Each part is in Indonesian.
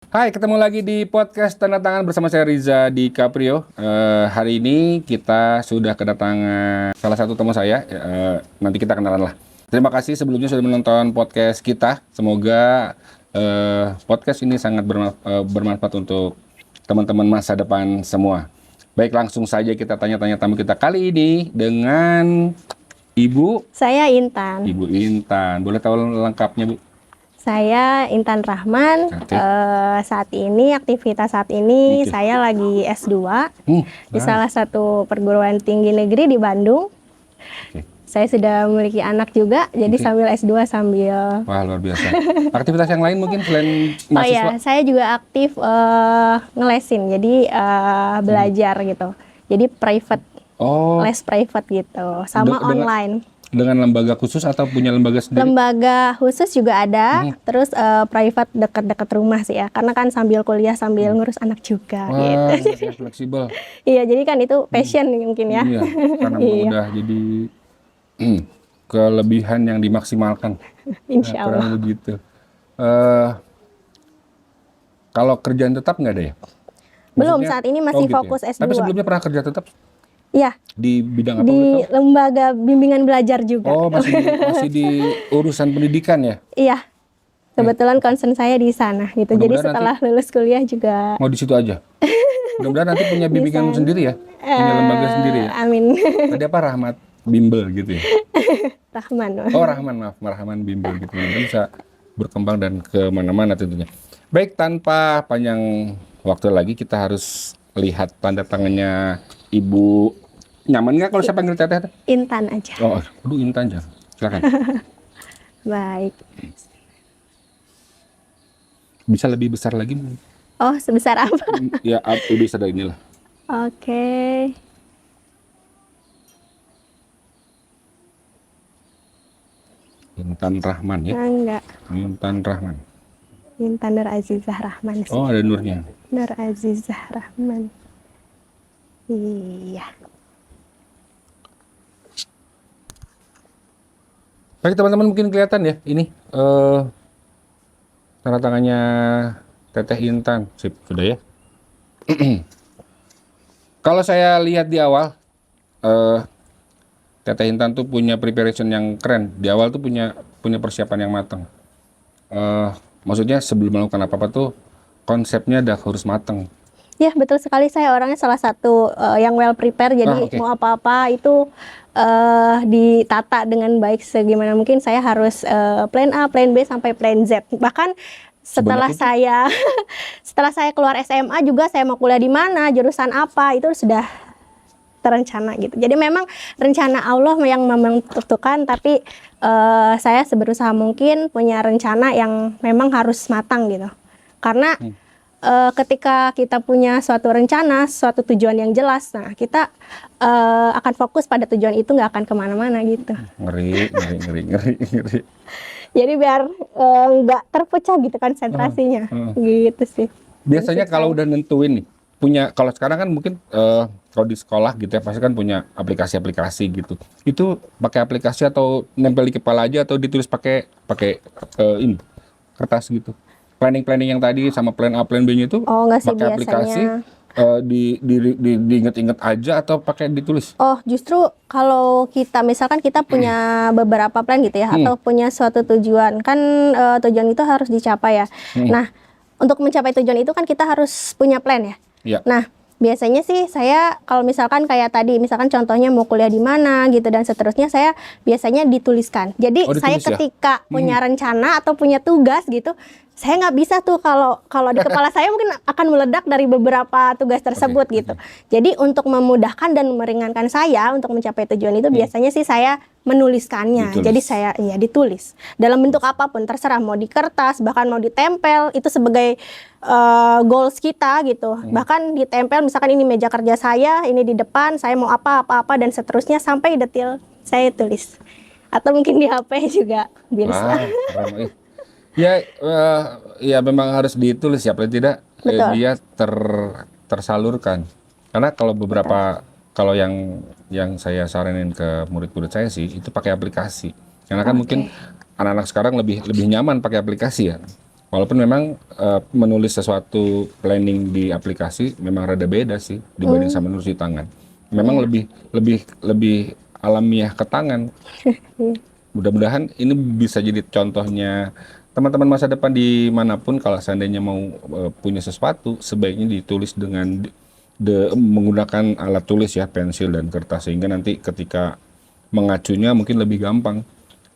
Hai, ketemu lagi di podcast Tanda Tangan bersama saya Riza di Caprio. Hari ini kita sudah kedatangan salah satu teman saya. Nanti kita kenalan lah. Terima kasih sebelumnya sudah menonton podcast kita. Semoga podcast ini sangat bermanfaat untuk teman-teman masa depan semua. Baik, langsung saja kita tanya-tanya tamu kita kali ini dengan Saya Intan. Ibu Intan. Boleh tahu lengkapnya, Bu? Saya Intan Rahman. Oke. Saat ini aktivitas ini Oke. saya lagi S2 di Nice. salah satu perguruan tinggi negeri di Bandung. Oke. Saya sudah memiliki anak juga, jadi Oke. sambil S2 sambil. Wah, luar biasa. Aktivitas yang lain mungkin selain Oh mahasiswa? ya, saya juga aktif ngelesin, jadi belajar gitu. Jadi private, Oh, les private gitu, sama online. dengan lembaga khusus atau punya lembaga sendiri? Lembaga khusus juga ada, terus private dekat-dekat rumah sih ya, karena kan sambil kuliah sambil ngurus anak juga Wah, gitu. ya, fleksibel. Iya, jadi kan itu passion mungkin ya. Iya, karena Iya. udah jadi kelebihan yang dimaksimalkan. Insya Allah. Kurang begitu. Eh, kalau kerjaan tetap nggak ada ya? Belum, Maksudnya- saat ini masih gitu ya? fokus S2. Tapi sebelumnya pernah kerja tetap Iya, di bidang apa? di boleh tahu? lembaga bimbingan belajar juga. Oh, masih di urusan pendidikan ya? Iya, kebetulan concern saya di sana gitu. Jadi Mudah-mudahan setelah lulus kuliah juga. Mau di situ aja. Mudah-mudahan nanti punya bimbingan sendiri ya, punya lembaga sendiri ya. Amin. Tadi apa Rahmat Bimbel gitu ya? Rahman. Oh Rahman, maaf, Rahman Bimbel gitu. Mudah-mudahan bisa berkembang dan kemana-mana tentunya. Baik, tanpa panjang waktu lagi kita harus lihat tanda tangannya Ibu. Nyaman nggak kalau saya panggil Teteh? Intan aja. Oh, aduh Intan aja. Silakan. Baik. Bisa lebih besar lagi? Oh, sebesar apa? Ya, lebih besar dari inilah. Oke. Intan Rahman ya. Enggak. Intan Rahman. Intan Nur Azizah Rahman sih. Oh, ada nurnya. Nur Azizah Rahman. Iya. Baik teman-teman, mungkin kelihatan ya ini tanda tangannya Teteh Intan. Sip, sudah ya. Kalau saya lihat di awal Teteh Intan tuh punya preparation yang keren. Di awal tuh punya persiapan yang matang. Maksudnya sebelum melakukan apa-apa tuh konsepnya udah harus matang. Ya, betul sekali, saya orangnya salah satu yang well prepare. Jadi Oke. mau apa-apa itu ditata dengan baik segimana mungkin. Saya harus plan A, plan B sampai plan Z. Bahkan setelah Sebanyak itu? saya setelah saya keluar SMA juga saya mau kuliah di mana, jurusan apa, itu sudah terencana gitu. Jadi memang rencana Allah yang menentukan, tapi saya seberusaha mungkin punya rencana yang memang harus matang gitu. Karena ketika kita punya suatu rencana, suatu tujuan yang jelas, nah kita akan fokus pada tujuan itu, nggak akan kemana-mana gitu. Ngeri. Jadi biar nggak terpecah gitu konsentrasinya, gitu sih. Biasanya kalau udah nentuin nih, kalau sekarang kan mungkin kalau di sekolah gitu ya pasti kan punya aplikasi-aplikasi gitu. Itu pakai aplikasi atau nempel di kepala aja atau ditulis pakai ini kertas gitu. Planning yang tadi sama plan A, plan B-nya itu Oh, nggak sih, pakai aplikasi, biasanya. diinget-inget aja atau pakai ditulis? Oh, justru kalau kita misalkan kita punya beberapa plan gitu ya, atau punya suatu tujuan, kan tujuan itu harus dicapai ya. Nah, untuk mencapai tujuan itu kan kita harus punya plan ya. Iya. Nah, biasanya sih saya kalau misalkan kayak tadi, misalkan contohnya mau kuliah di mana gitu dan seterusnya, saya biasanya dituliskan. Jadi Oh, saya ditulis ya? ketika punya rencana atau punya tugas gitu, saya nggak bisa tuh kalau di kepala saya mungkin akan meledak dari beberapa tugas tersebut gitu. Jadi untuk memudahkan dan meringankan saya untuk mencapai tujuan itu, biasanya sih saya menuliskannya. Ditulis. Jadi saya ditulis dalam bentuk apapun, terserah mau di kertas, bahkan mau ditempel, itu sebagai goals kita gitu. Bahkan ditempel misalkan ini meja kerja saya, ini di depan, saya mau apa dan seterusnya sampai detail saya tulis. Atau mungkin di HP juga bisa. Wah, keren. Ya memang harus ditulis ya, paling tidak Betul. dia tersalurkan. Karena kalau kalau yang saya saranin ke murid-murid saya sih itu pakai aplikasi. Karena kan mungkin anak-anak sekarang lebih nyaman pakai aplikasi ya. Walaupun memang menulis sesuatu planning di aplikasi memang rada beda sih dibanding sama nulis di tangan. Memang lebih lebih lebih alamiah ke tangan. Mudah-mudahan ini bisa jadi contohnya teman-teman masa depan dimanapun kalau seandainya mau punya sesuatu sebaiknya ditulis dengan menggunakan alat tulis ya, pensil dan kertas, sehingga nanti ketika mengacunya mungkin lebih gampang.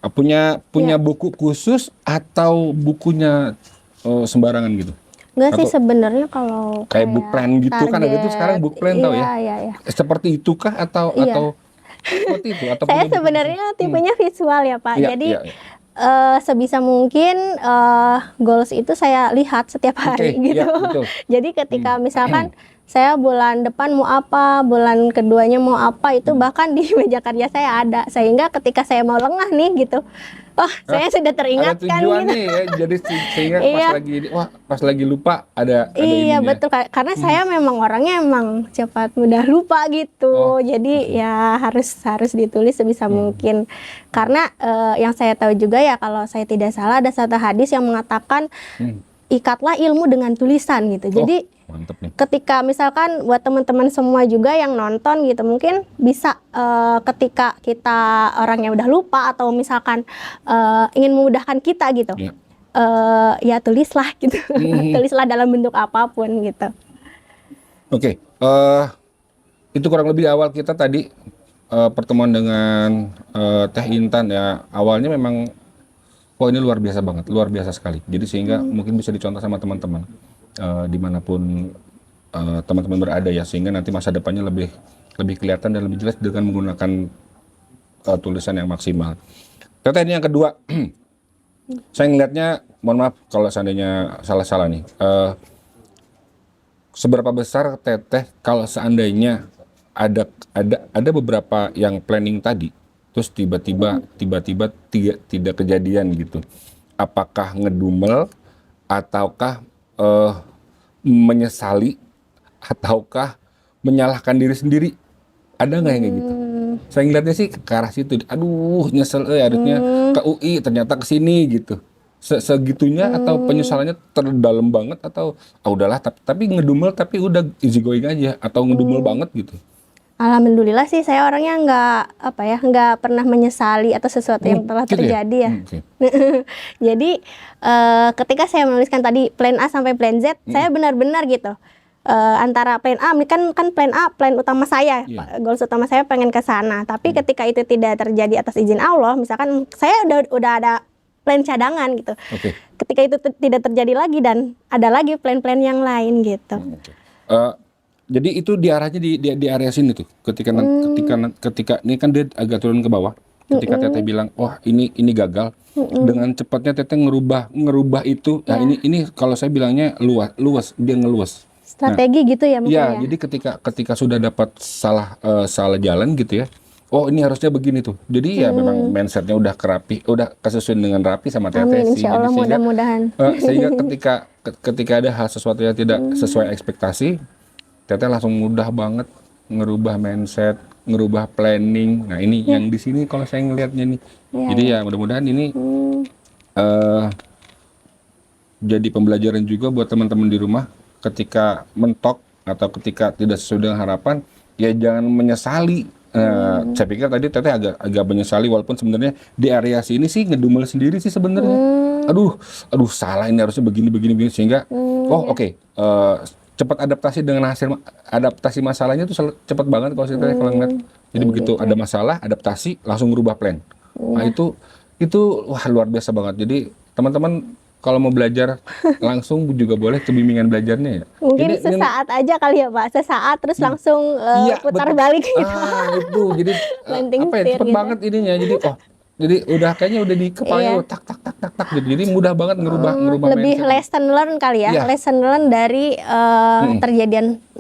Punya buku khusus atau bukunya sembarangan gitu? Enggak sih Atau sebenarnya kalau kayak book plan gitu kan ada tuh sekarang book plan tahu ya? Iya. Seperti itukah atau Iya. seperti itu atau Saya punya buku khusus? sebenarnya tipenya visual ya Pak. Iya, Jadi iya, iya. sebisa mungkin goals itu saya lihat setiap hari Oke, gitu. iya, betul. Jadi ketika misalkan saya bulan depan mau apa, bulan keduanya mau apa, itu bahkan di meja kerja saya ada. Sehingga ketika saya mau lengah nih gitu, saya sudah Ada teringatkan tujuan gitu. nih ya, jadi sehingga Iya. pas lagi lupa ada Iya ininya. betul, karena saya memang orangnya emang cepat mudah lupa gitu. Jadi ya harus ditulis sebisa mungkin. Karena yang saya tahu juga ya, kalau saya tidak salah ada satu hadis yang mengatakan ikatlah ilmu dengan tulisan gitu. Jadi Mantep nih. ketika misalkan buat teman-teman semua juga yang nonton gitu, mungkin bisa ketika kita orangnya udah lupa atau misalkan ingin memudahkan kita gitu. Iya. Ya tulislah gitu. Tulislah dalam bentuk apapun gitu. Oke, itu kurang lebih awal kita tadi pertemuan dengan Teh Intan ya. Awalnya memang ini luar biasa banget, luar biasa sekali. Jadi sehingga mungkin bisa dicontoh sama teman-teman dimanapun teman-teman berada ya, sehingga nanti masa depannya lebih kelihatan dan lebih jelas dengan menggunakan tulisan yang maksimal. Teteh, ini yang kedua, saya ngelihatnya, mohon maaf kalau seandainya salah-salah nih. Seberapa besar Teteh kalau seandainya ada beberapa yang planning tadi, terus tiba-tiba tidak kejadian gitu. Apakah ngedumel ataukah menyesali ataukah menyalahkan diri sendiri? Ada nggak yang kayak gitu? Saya ngeliatnya sih ke arah situ. Aduh, nyesel harusnya ke UI ternyata ke sini gitu. Segitunya atau penyesalannya terdalam banget atau udahlah tapi ngedumel tapi udah easy going aja atau ngedumel banget gitu. Alhamdulillah sih saya orangnya nggak pernah menyesali atas sesuatu yang telah Gitu terjadi ya. Okay. Jadi ketika saya menuliskan tadi plan A sampai plan Z, saya benar-benar gitu. Antara plan A, kan plan A plan utama saya, goals utama saya pengen ke sana. Tapi ketika itu tidak terjadi atas izin Allah, misalkan saya udah ada plan cadangan gitu. Okay. Ketika itu tidak terjadi lagi dan ada lagi plan-plan yang lain gitu. Jadi itu diarahnya di area sini tuh. Ketika ini kan dia agak turun ke bawah. Ketika Teteh bilang, "Wah, ini gagal." Dengan cepatnya Teteh ngerubah itu. Nah, ini kalau saya bilangnya luas, dia ngeluas. Strategi gitu ya mungkin ya. Jadi ketika sudah dapat salah jalan gitu ya. Oh, ini harusnya begini tuh. Jadi ya memang mindsetnya udah udah kesesuaian dengan rapi sama Teteh Amin, sih. insya Allah mudah-mudahan. Sehingga ketika ada hal sesuatu yang tidak sesuai ekspektasi, Teteh langsung mudah banget ngerubah mindset, ngerubah planning. Nah ini yang di sini kalau saya ngelihatnya nih. Jadi ya mudah-mudahan ini jadi pembelajaran juga buat teman-teman di rumah ketika mentok atau ketika tidak sesuai dengan harapan, ya jangan menyesali. Saya pikir tadi Teteh agak menyesali walaupun sebenarnya di area sini sih ngedumel sendiri sih sebenarnya. Aduh salah, ini harusnya begini sehingga oke. Cepat adaptasi masalahnya tuh cepat banget kalau saya kalau ngeliat. Jadi begitu ada masalah, adaptasi langsung merubah plan. Nah itu wah luar biasa banget. Jadi teman-teman kalau mau belajar langsung juga boleh ke bimbingan belajarnya ya. Mungkin sesaat aja kali ya Pak, sesaat terus langsung putar balik gitu. Itu jadi cepet gitu. Banget ininya. Jadi kayaknya udah di kepala tak gitu. Jadi mudah banget ngerubah lebih mindset. Lesson learn kali ya. Lesson learn dari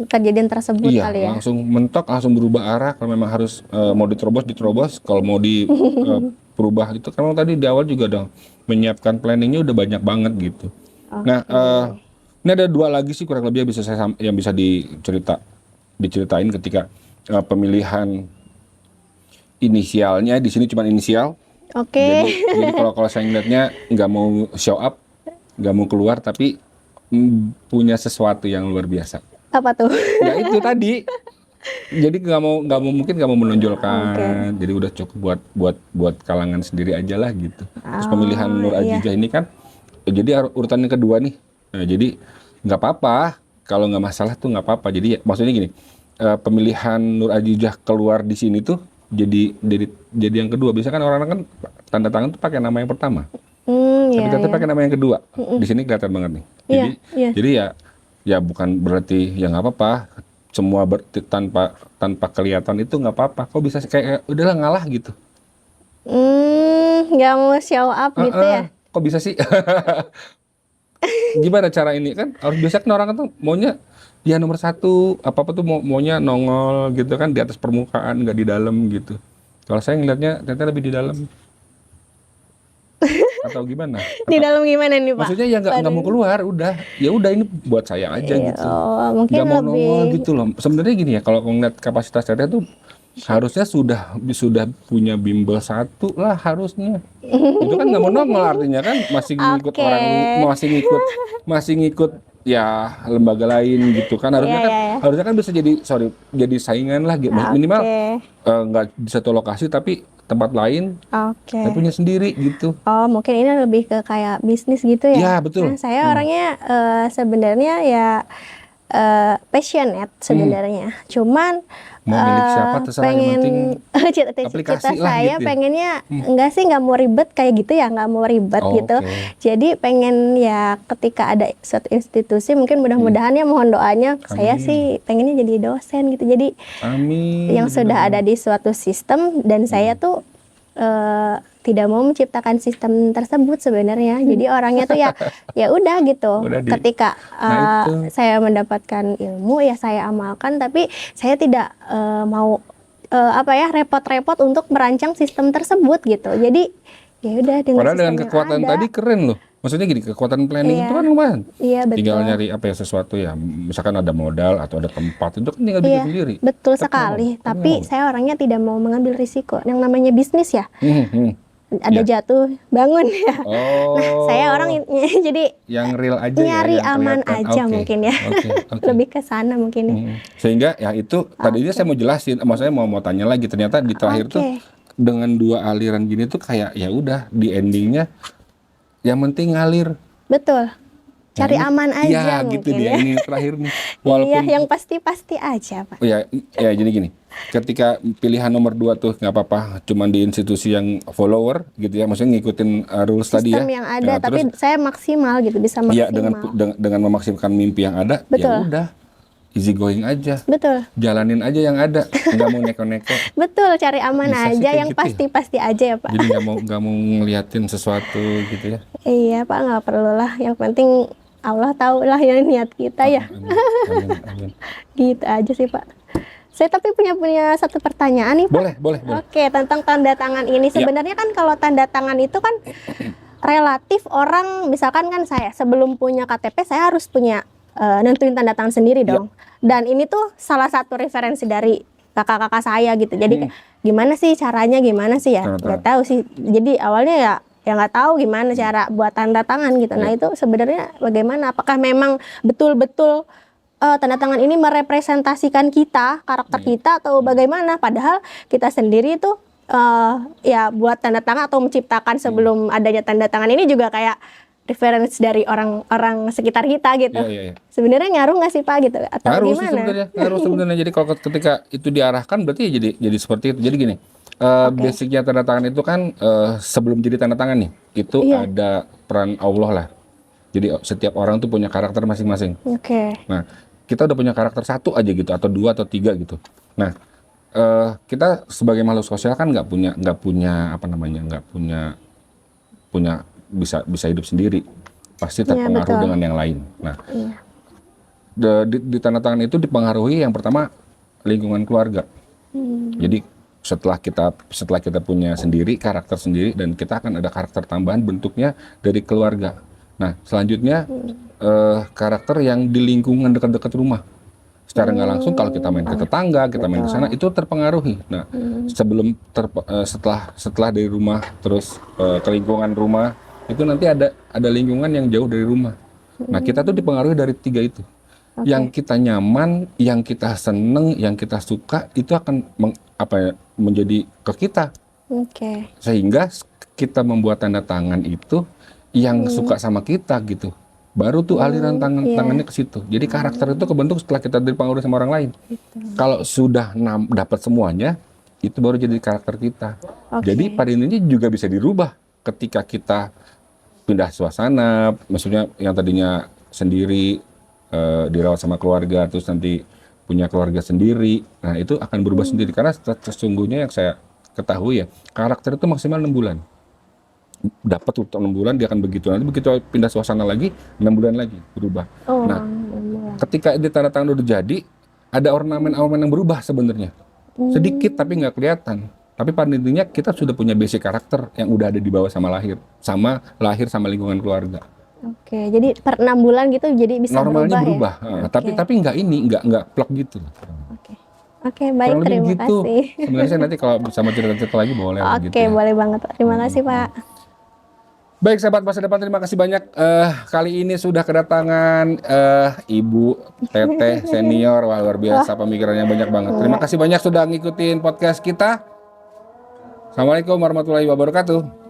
kejadian tersebut kali ya. Langsung mentok, langsung berubah arah. Kalau memang harus mau diterobos. Kalau mau berubah itu kan tadi di awal juga dong menyiapkan planningnya udah banyak banget gitu. Nah, ini ada dua lagi sih kurang lebih yang bisa diceritain ketika pemilihan inisialnya di sini cuma inisial. Oke. Jadi kalau saya ngeliatnya nggak mau show up, nggak mau keluar tapi punya sesuatu yang luar biasa. Apa tuh? Ya itu tadi. Jadi mungkin nggak mau menonjolkan. Jadi udah cukup buat kalangan sendiri aja lah gitu. Terus pemilihan Nur Azijah ini kan, jadi urutan yang kedua nih. Nah, jadi nggak apa-apa kalau nggak masalah tuh nggak apa-apa. Jadi maksudnya gini, pemilihan Nur Azijah keluar di sini tuh jadi yang kedua. Biasanya kan orang-orang kan tanda tangan tuh pakai nama yang pertama. Tapi ternyata pakai nama yang kedua. Di sini kelihatan banget nih. Jadi ya bukan berarti ya nggak apa-apa. Semua tanpa kelihatan itu nggak apa-apa. Kok bisa kayak udahlah ngalah gitu. Nggak mau show up gitu ya? Kok bisa sih? Gimana cara ini kan? Harus biasa kan orang kan maunya dia nomor satu, apa-apa tuh maunya nongol gitu kan di atas permukaan, nggak di dalam gitu. Kalau saya ngelihatnya ternyata lebih di dalam. Atau gimana? Di dalam gimana nih Pak? Maksudnya ya nggak mau keluar, udah ya udah ini buat saya aja gitu. Mungkin nggak mau lebih nongol gitu loh. Sebenarnya gini ya, kalau ngeliat kapasitas teteh tuh harusnya sudah punya bimbel satu lah harusnya. Itu kan nggak mau nongol artinya kan masih ngikut orang, masih ngikut ya lembaga lain gitu kan. Harusnya kan bisa jadi saingan lah gitu. Minimal nggak di satu lokasi tapi tempat lain, saya punya sendiri gitu. Oh, mungkin ini lebih ke kayak bisnis gitu ya? Ya, betul. Nah, saya orangnya sebenarnya ya passionate sebenarnya. Cuman mau milik siapa terserah, yang penting cita saya gitu ya? Pengennya nggak mau ribet kayak gitu ya, nggak mau ribet gitu. Jadi pengen ya ketika ada suatu institusi mungkin mudah-mudahan ya mohon doanya. Saya sih pengennya jadi dosen gitu. Jadi yang sudah ada di suatu sistem dan saya tuh tidak mau menciptakan sistem tersebut sebenarnya. Jadi orangnya tuh ya udah gitu. Ketika saya mendapatkan ilmu ya saya amalkan, tapi saya tidak mau repot-repot untuk merancang sistem tersebut gitu. Jadi ya udah dengan kekuatan tadi keren loh. Maksudnya gini, kekuatan planning itu kan lumayan. Iya, betul. Tinggal nyari sesuatu ya, misalkan ada modal atau ada tempat, itu kan tinggal bikin sendiri. Betul sekali. Tapi saya orangnya tidak mau mengambil risiko. Yang namanya bisnis ya. Ada jatuh bangun ya. Nah, saya orang jadi yang real aja nyari aman aja mungkin ya. Lebih ke sana mungkin ya. Sehingga ya itu tadinya saya mau jelasin, maksudnya mau tanya lagi, ternyata di terakhir tuh dengan dua aliran gini tuh kayak ya udah di endingnya yang penting ngalir. Betul. Cari aman aja mungkin. Gitu ya. Ini terakhir nih. Walaupun yang pasti-pasti aja, Pak. Ya jadi gini. Ketika pilihan nomor 2 tuh nggak apa-apa, cuman di institusi yang follower gitu ya, maksudnya ngikutin rules tadi ya. Sistem yang ada, tapi saya maksimal gitu, bisa maksimal. Iya, dengan memaksimalkan mimpi yang ada, ya udah. Easy going aja. Betul. Jalanin aja yang ada, nggak mau neko-neko. Betul, cari aman bisa aja, yang pasti-pasti aja ya Pak. Jadi nggak mau ngeliatin sesuatu gitu ya. Iya Pak, nggak perlu lah. Yang penting Allah tahu lah yang niat kita ya. Amin. Gitu aja sih Pak. Saya tapi punya satu pertanyaan nih Pak. Boleh. Oke, tentang tanda tangan ini. Sebenarnya kan kalau tanda tangan itu kan relatif orang, misalkan kan saya sebelum punya KTP saya harus punya nentuin tanda tangan sendiri dong. Dan ini tuh salah satu referensi dari kakak-kakak saya gitu. Jadi gimana sih caranya, gimana sih ya? Nggak tahu sih. Jadi awalnya ya nggak tahu gimana cara buat tanda tangan gitu. Nah itu sebenarnya bagaimana? Apakah memang betul-betul tanda tangan ini merepresentasikan kita, karakter kita, atau bagaimana? Padahal kita sendiri tuh ya buat tanda tangan atau menciptakan sebelum adanya tanda tangan ini juga kayak referensi dari orang sekitar kita gitu. Iya. Sebenarnya ngaruh nggak sih Pak gitu? Atau ngaruh gimana? Ngaruh sebenarnya. Jadi kalau ketika itu diarahkan berarti ya jadi seperti itu. Jadi gini, basicnya tanda tangan itu kan sebelum jadi tanda tangan nih, itu ada peran Allah lah. Jadi setiap orang tuh punya karakter masing-masing. Nah, kita udah punya karakter satu aja gitu, atau 2 atau 3 gitu. Nah, kita sebagai makhluk sosial kan nggak punya bisa hidup sendiri, pasti terpengaruh dengan yang lain. Nah, di tanda tangan itu dipengaruhi yang pertama lingkungan keluarga. Jadi setelah kita punya sendiri karakter sendiri, dan kita akan ada karakter tambahan bentuknya dari keluarga. Nah, selanjutnya karakter yang di lingkungan dekat-dekat rumah. Secara nggak langsung kalau kita main ke tetangga, kita main ke sana, itu terpengaruhi. Nah, setelah dari rumah terus ke lingkungan rumah, itu nanti ada lingkungan yang jauh dari rumah. Nah, kita tuh dipengaruhi dari 3 itu. Yang kita nyaman, yang kita seneng, yang kita suka itu akan menjadi ke kita. Oke. Sehingga kita membuat tanda tangan itu yang suka sama kita gitu. Baru tuh aliran tangannya ke situ. Jadi karakter itu kebentuk setelah kita dipengaruhi sama orang lain. Kalau sudah dapat semuanya, itu baru jadi karakter kita. Jadi pada intinya juga bisa dirubah ketika kita pindah suasana, maksudnya yang tadinya sendiri dirawat sama keluarga, terus nanti punya keluarga sendiri. Nah, itu akan berubah sendiri karena sesungguhnya yang saya ketahui ya, karakter itu maksimal 6 bulan. Dapat untuk 6 bulan dia akan begitu. Nanti begitu pindah suasana lagi 6 bulan lagi berubah. Nah, ketika di tanda tangan udah jadi, ada ornamen-ornamen yang berubah sebenarnya. Sedikit tapi nggak kelihatan. Tapi pada intinya kita sudah punya basic karakter yang udah ada di bawah sama lahir sama lingkungan keluarga. Oke, jadi per 6 bulan gitu jadi bisa Normalnya berubah. ya? Tapi nggak plek gitu. Oke, baik, Kurang lebih terima begitu. kasih. Sebenarnya saya nanti kalau bisa mau cerita-cerita lagi boleh. Oke, gitu ya. boleh banget Pak. Terima kasih Pak. Baik sahabat masa depan, terima kasih banyak. Kali ini sudah kedatangan Ibu Teteh senior. Wah, luar biasa pemikirannya banyak banget. Terima kasih banyak sudah ngikutin podcast kita. Assalamualaikum warahmatullahi wabarakatuh.